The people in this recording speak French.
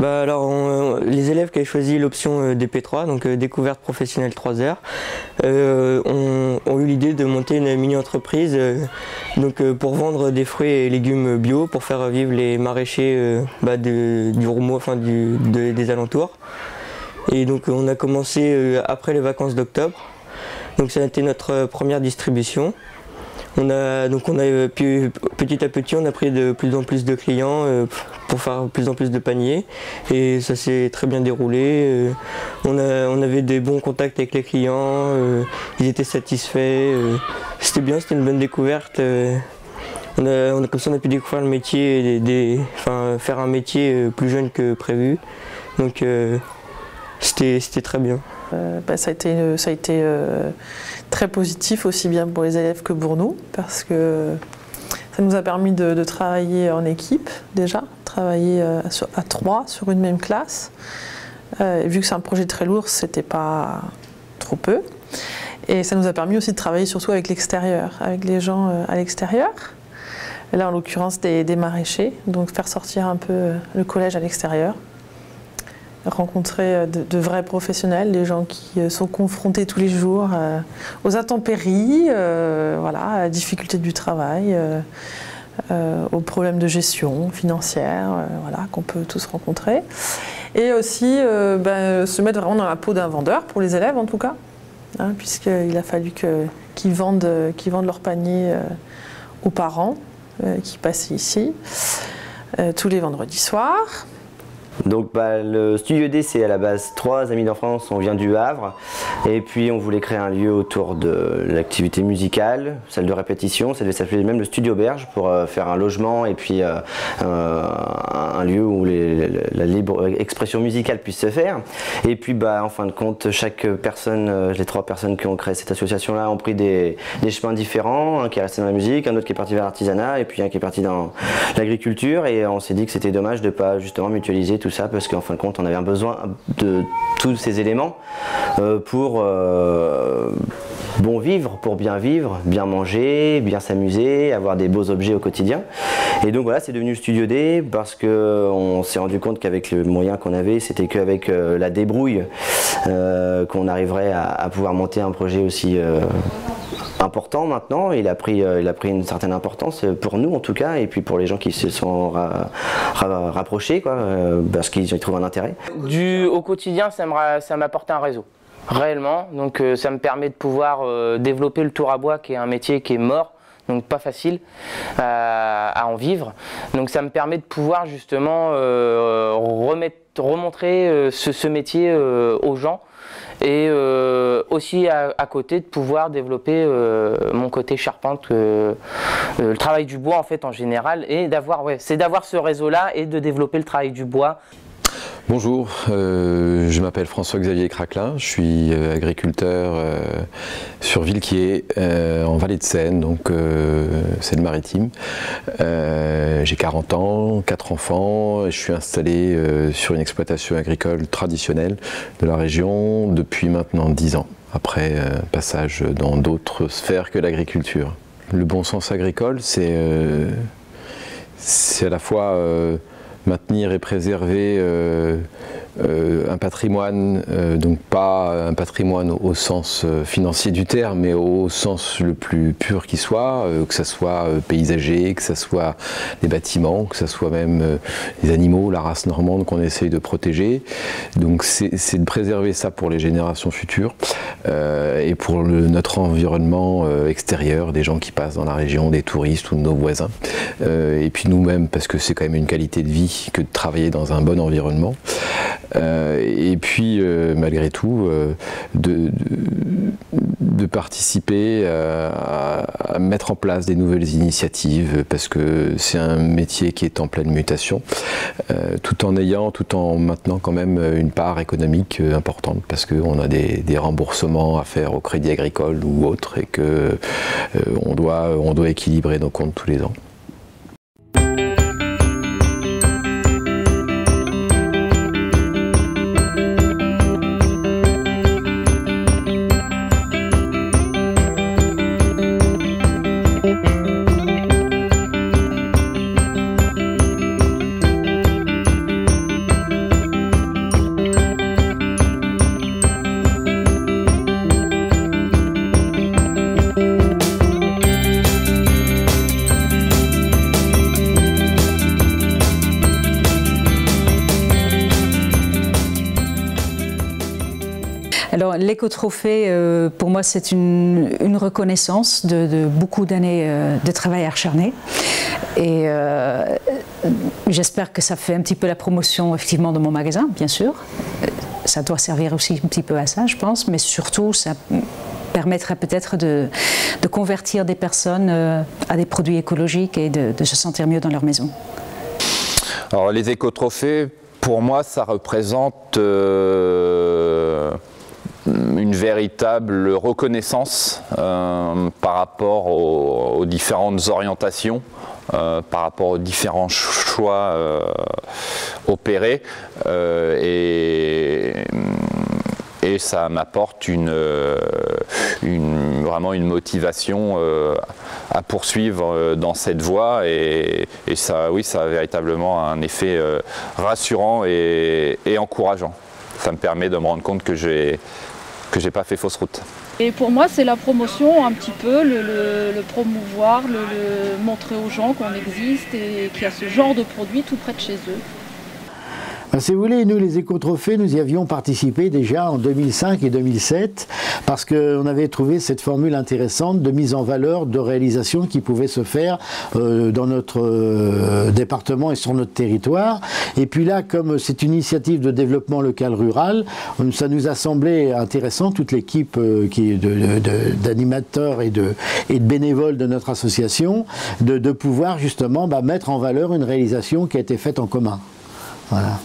Les élèves qui avaient choisi l'option DP3, donc découverte professionnelle 3 heures, ont eu l'idée de monter une mini-entreprise pour vendre des fruits et légumes bio, pour faire vivre les maraîchers du Roumois, des alentours. Et donc on a commencé après les vacances d'octobre. Donc ça a été notre première distribution. On a pu, petit à petit, on a pris de plus en plus de clients pour faire de plus en plus de paniers, et ça s'est très bien déroulé. On avait des bons contacts avec les clients, ils étaient satisfaits. C'était bien, c'était une bonne découverte. Comme ça, on a pu découvrir le métier, faire un métier plus jeune que prévu. Donc c'était très bien. Ça a été très positif aussi bien pour les élèves que pour nous, parce que ça nous a permis de travailler en équipe déjà, travailler à 3 sur une même classe. Et vu que c'est un projet très lourd, c'était pas trop peu. Et ça nous a permis aussi de travailler surtout avec l'extérieur, avec les gens à l'extérieur. Là en l'occurrence des maraîchers, donc faire sortir un peu le collège à l'extérieur. Rencontrer de vrais professionnels, des gens qui sont confrontés tous les jours aux intempéries, à la difficulté du travail, aux problèmes de gestion financière, qu'on peut tous rencontrer. Et aussi se mettre vraiment dans la peau d'un vendeur, pour les élèves en tout cas, puisqu'il a fallu qu'ils vendent leur panier aux parents qui passaient ici tous les vendredis soirs. Donc le Studio D, c'est à la base 3 amis d'enfance, on vient du Havre, et puis on voulait créer un lieu autour de l'activité musicale, salle de répétition. Ça devait s'appeler même le Studio Berge pour faire un logement et puis un lieu où la libre expression musicale puisse se faire. Et puis en fin de compte, chaque personne, les 3 personnes qui ont créé cette association-là ont pris des chemins différents, un qui est resté dans la musique, un autre qui est parti vers l'artisanat et puis un qui est parti dans l'agriculture, et on s'est dit que c'était dommage de ne pas justement mutualiser tout ça, parce qu'en fin de compte on avait besoin de tous ces éléments pour bon vivre, pour bien vivre, bien manger, bien s'amuser, avoir des beaux objets au quotidien. Et donc voilà, c'est devenu le Studio D parce qu'on s'est rendu compte qu'avec le moyen qu'on avait, c'était qu'avec la débrouille qu'on arriverait à pouvoir monter un projet aussi important maintenant. Il a pris une certaine importance pour nous en tout cas, et puis pour les gens qui se sont rapprochés, parce qu'ils y trouvent un intérêt. Au quotidien, ça m'apporte un réseau, réellement. Donc ça me permet de pouvoir développer le tour à bois, qui est un métier qui est mort, donc pas facile à en vivre. Donc ça me permet de pouvoir justement remontrer ce métier aux gens, et aussi à côté de pouvoir développer mon côté charpente, le travail du bois en fait en général, et d'avoir ce réseau là et de développer le travail du bois. Bonjour, je m'appelle François-Xavier Craquelin, je suis agriculteur sur Villequier, en Vallée de Seine, donc Seine-Maritime. J'ai 40 ans, 4 enfants, et je suis installé sur une exploitation agricole traditionnelle de la région depuis maintenant 10 ans, après passage dans d'autres sphères que l'agriculture. Le bon sens agricole, c'est à la fois maintenir et préserver un patrimoine, donc pas un patrimoine au sens financier du terme, mais au sens le plus pur qui soit, que ce soit paysager, que ce soit les bâtiments, que ce soit même les animaux, la race normande qu'on essaye de protéger. Donc c'est de préserver ça pour les générations futures et pour notre environnement extérieur, des gens qui passent dans la région, des touristes ou de nos voisins. Et puis nous-mêmes, parce que c'est quand même une qualité de vie que de travailler dans un bon environnement. Et puis malgré tout de participer à mettre en place des nouvelles initiatives, parce que c'est un métier qui est en pleine mutation, tout en maintenant quand même une part économique importante, parce qu'on a des remboursements à faire au Crédit Agricole ou autre, et que on doit équilibrer nos comptes tous les ans. l'éco-trophée, pour moi, c'est une reconnaissance de beaucoup d'années de travail acharné. Et j'espère que ça fait un petit peu la promotion, effectivement, de mon magasin, bien sûr. Ça doit servir aussi un petit peu à ça, je pense, mais surtout, ça permettrait peut-être de convertir des personnes à des produits écologiques et de se sentir mieux dans leur maison. Alors, les éco-trophées, pour moi, ça représente une véritable reconnaissance par rapport aux différentes orientations, par rapport aux différents choix opérés, et ça m'apporte vraiment une motivation à poursuivre dans cette voie, et ça, oui, ça a véritablement un effet rassurant et encourageant. Ça me permet de me rendre compte que j'ai pas fait fausse route. Et pour moi, c'est la promotion un petit peu, le promouvoir, le montrer aux gens qu'on existe et qu'il y a ce genre de produit tout près de chez eux. Si vous voulez, nous les éco-trophées, nous y avions participé déjà en 2005 et 2007 parce qu'on avait trouvé cette formule intéressante de mise en valeur de réalisation qui pouvait se faire dans notre département et sur notre territoire. Et puis là, comme c'est une initiative de développement local rural, ça nous a semblé intéressant, toute l'équipe d'animateurs et de bénévoles de notre association, de pouvoir justement mettre en valeur une réalisation qui a été faite en commun. Voilà.